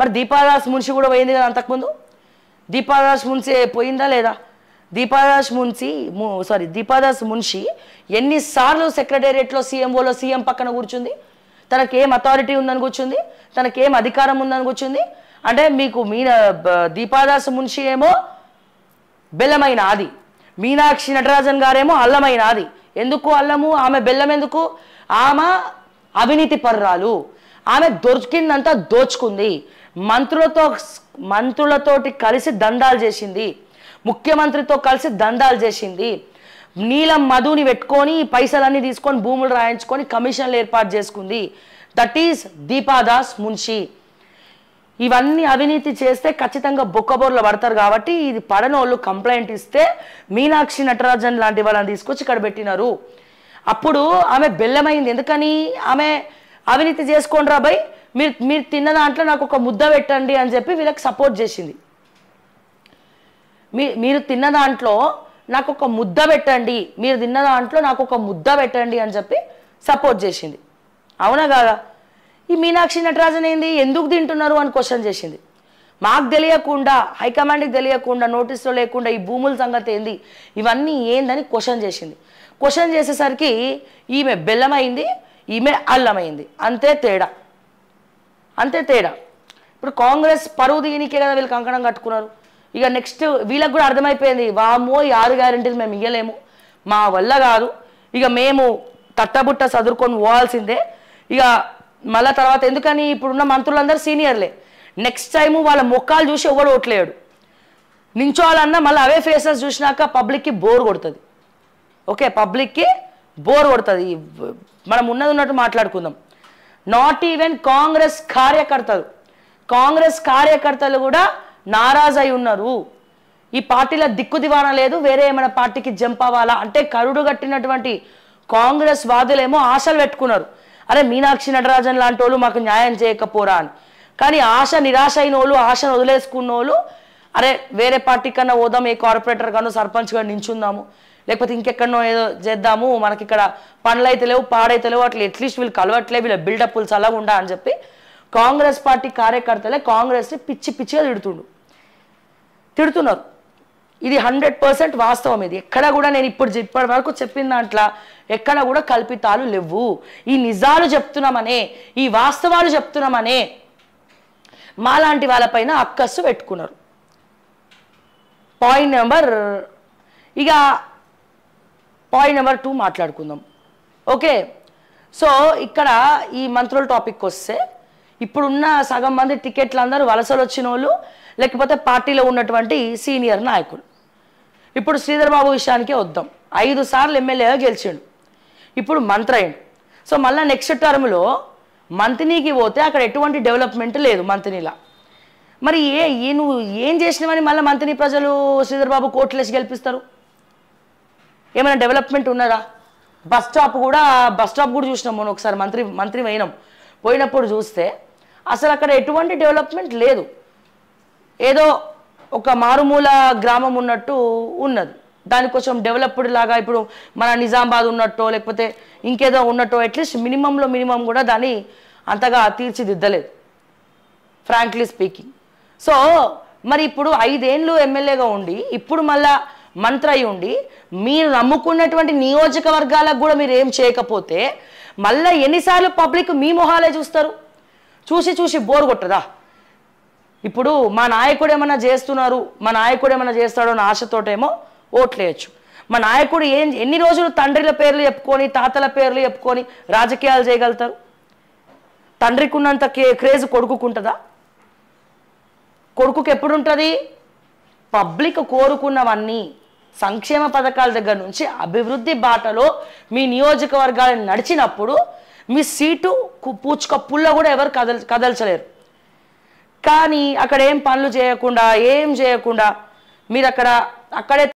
మరి దీపాదాస్ మున్షి కూడా పోయింది కదా అంతకుముందు. దీపాదాస్ మున్షి పోయిందా లేదా? దీపాదాస్ మున్షి ఎన్నిసార్లు సెక్రటేరియట్లో సీఎంఓలో సీఎం పక్కన కూర్చుంది? తనకేం అథారిటీ ఉందని కూర్చుంది? తనకేం అధికారం ఉందని కూర్చుంది? అంటే మీకు దీపాదాస్ మున్షి ఏమో బెల్లమైన ఆది, మీనాక్షి నటరాజన్ గారేమో అల్లమైన ఆది. ఎందుకు అల్లము? ఆమె బెల్లం ఎందుకు? ఆమె అవినీతి పర్రాలు, ఆమె దొరికిందంతా దోచుకుంది. మంత్రులతోటి కలిసి దందాలు చేసింది, ముఖ్యమంత్రితో కలిసి దందాలు చేసింది. నీలం మధుని పెట్టుకొని పైసలన్నీ తీసుకొని భూములు రాయించుకొని కమిషన్లు ఏర్పాటు చేసుకుంది. That is Deepa Das Munshi. ఇవన్నీ అవినీతి చేస్తే ఖచ్చితంగా బొక్కబోర్లు పడతారు. కాబట్టి ఇది పడనోళ్ళు కంప్లైంట్ ఇస్తే మీనాక్షి నటరాజన్ లాంటి వాళ్ళని తీసుకొచ్చి ఇక్కడ పెట్టినారు. అప్పుడు ఆమె బెల్లమైంది. ఎందుకని? ఆమె అవినీతి చేసుకోండి రాబాయ్, మీరు తిన్న దాంట్లో నాకు ఒక ముద్ద పెట్టండి అని చెప్పి వీళ్ళకి సపోర్ట్ చేసింది. మీరు తిన్న దాంట్లో నాకు ఒక ముద్ద పెట్టండి, మీరు తిన్న దాంట్లో నాకు ఒక ముద్ద పెట్టండి అని చెప్పి సపోర్ట్ చేసింది. అవునా కాదా? ఈ మీనాక్షి నటరాజన్ ఏంది, ఎందుకు తింటున్నారు అని క్వశ్చన్ చేసింది. మాకు తెలియకుండా, హైకమాండ్కి తెలియకుండా, నోటీసులో లేకుండా ఈ భూముల సంగతి ఏంది, ఇవన్నీ ఏందని క్వశ్చన్ చేసింది. క్వశ్చన్ చేసేసరికి ఈమె బెల్లమైంది, ఈమె అల్లమైంది. అంతే తేడా. ఇప్పుడు కాంగ్రెస్ పరువు దీనికే కదా వీళ్ళు కంకణం కట్టుకున్నారు. ఇక నెక్స్ట్ వీళ్ళకి కూడా అర్థమైపోయింది, వామో ఈ 6 గ్యారెంటీలు మేము ఇవ్వలేము, మా వల్ల కాదు, ఇక మేము తట్టబుట్ట చదువుకొని పోవాల్సిందే. ఇక మళ్ళీ తర్వాత ఎందుకని ఇప్పుడున్న మంత్రులందరూ సీనియర్లే. నెక్స్ట్ టైము వాళ్ళ మొక్కలు చూసి ఎవడు ఓట్లేడు. నించోవాలన్నా మళ్ళీ అవే ఫేసెస్ చూసినాక పబ్లిక్కి బోర్ కొడుతుంది. ఓకే, పబ్లిక్కి బోర్ కొడుతుంది. మనం ఉన్నట్టు మాట్లాడుకుందాం. నాట్ ఈవెన్ కాంగ్రెస్ కార్యకర్తలు కూడా నారాజ్ అయి ఉన్నారు. ఈ పార్టీల దిక్కు దివానా లేదు, వేరే ఏమైనా పార్టీకి జంప్ అవ్వాలా అంటే కరుడు కట్టినటువంటి కాంగ్రెస్ వాదులేమో ఆశలు పెట్టుకున్నారు. అరే మీనాక్షి నటరాజన్ లాంటి వాళ్ళు మాకు న్యాయం చేయకపోరా అని. కానీ నిరాశ అయిన వాళ్ళు, ఆశను వదిలేసుకున్న వాళ్ళు అరే వేరే పార్టీ కన్నా పోదాం, ఏ కార్పొరేటర్ కన్నా సర్పంచ్గా నించుందాము, లేకపోతే ఇంకెక్కడనో ఏదో చేద్దాము, మనకి ఇక్కడ పనులు అయితే లేవు, పాడైతే లేవు, అట్లా అట్లీస్ట్ వీళ్ళు కలవట్లే, వీళ్ళ బిల్డప్లు చల్లగా ఉండా అని చెప్పి కాంగ్రెస్ పార్టీ కార్యకర్తలే కాంగ్రెస్ని పిచ్చిగా తిడుతున్నారు. ఇది 100% వాస్తవం. ఇది ఎక్కడ కూడా నేను ఇప్పటి వరకు చెప్పిన దాంట్లో ఎక్కడ కూడా కల్పితాలు లేవు. ఈ నిజాలు చెప్తున్నామనే, ఈ వాస్తవాలు చెప్తున్నామనే మాలాంటి వాళ్ళపైన అక్కస్సు పెట్టుకున్నారు. పాయింట్ నెంబర్ 2 మాట్లాడుకుందాం. ఓకే, సో ఇక్కడ ఈ మంత్రుల టాపిక్ వస్తే ఇప్పుడున్న సగం మంది టికెట్లు అందరూ వలసలు వచ్చిన వాళ్ళు, లేకపోతే పార్టీలో ఉన్నటువంటి సీనియర్ నాయకులు. ఇప్పుడు శ్రీధర్ బాబు విషయానికే వద్దాం. 5 సార్లు ఎమ్మెల్యేగా గెలిచాడు, ఇప్పుడు మంత్రి అయ్యాడు. సో మళ్ళీ నెక్స్ట్ టర్మ్లో మంత్రికి పోతే అక్కడ ఎటువంటి డెవలప్మెంట్ లేదు మంత్రిలా. మరి నువ్వు ఏం చేసినావని మళ్ళీ మంత్రిని ప్రజలు శ్రీధర్ బాబు కోట్లేసి గెలిపిస్తారు? ఏమైనా డెవలప్మెంట్ ఉన్నదా? బస్ స్టాప్ కూడా చూసినాం మనం ఒకసారి, మంత్రి పోయినప్పుడు చూస్తే అసలు అక్కడ ఎటువంటి డెవలప్మెంట్ లేదు. ఏదో ఒక మారుమూల గ్రామం ఉన్నట్టు ఉన్నది. దానికోసం డెవలప్డ్ లాగా ఇప్పుడు మన నిజామాబాద్ ఉన్నట్టో లేకపోతే ఇంకేదో ఉన్నట్టో అట్లీస్ట్ మినిమం కూడా దాన్ని అంతగా తీర్చిదిద్దలేదు, ఫ్రాంక్లీ స్పీకింగ్. సో మరి ఇప్పుడు 5 ఏళ్ళు ఎమ్మెల్యేగా ఉండి ఇప్పుడు మళ్ళా మంత్రి అయి ఉండి మీరు నమ్ముకున్నటువంటి నియోజకవర్గాలకు కూడా మీరు ఏం చేయకపోతే మళ్ళీ ఎన్నిసార్లు పబ్లిక్ మీ మొహాలే చూస్తారు? చూసి బోర్ కొట్టదా? ఇప్పుడు మా నాయకుడు ఏమైనా చేస్తాడో అని ఆశతోటేమో ఓట్లేయచ్చు. మా నాయకుడు ఎన్ని రోజులు తండ్రిల పేర్లు చెప్పుకొని తాతల పేర్లు చెప్పుకొని రాజకీయాలు చేయగలుగుతారు? తండ్రికి ఉన్నంత క్రేజ్ కొడుకుంటుందా? కొడుకుకి ఎప్పుడు ఉంటుంది? పబ్లిక్ కోరుకున్నవన్నీ సంక్షేమ పథకాల దగ్గర నుంచి అభివృద్ధి బాటలో మీ నియోజకవర్గాలను నడిచినప్పుడు మీ సీటు పూచుక పుల్ల కూడా ఎవరు కదల్చలేరు. కానీ అక్కడ ఏం పనులు చేయకుండా మీరు అక్కడే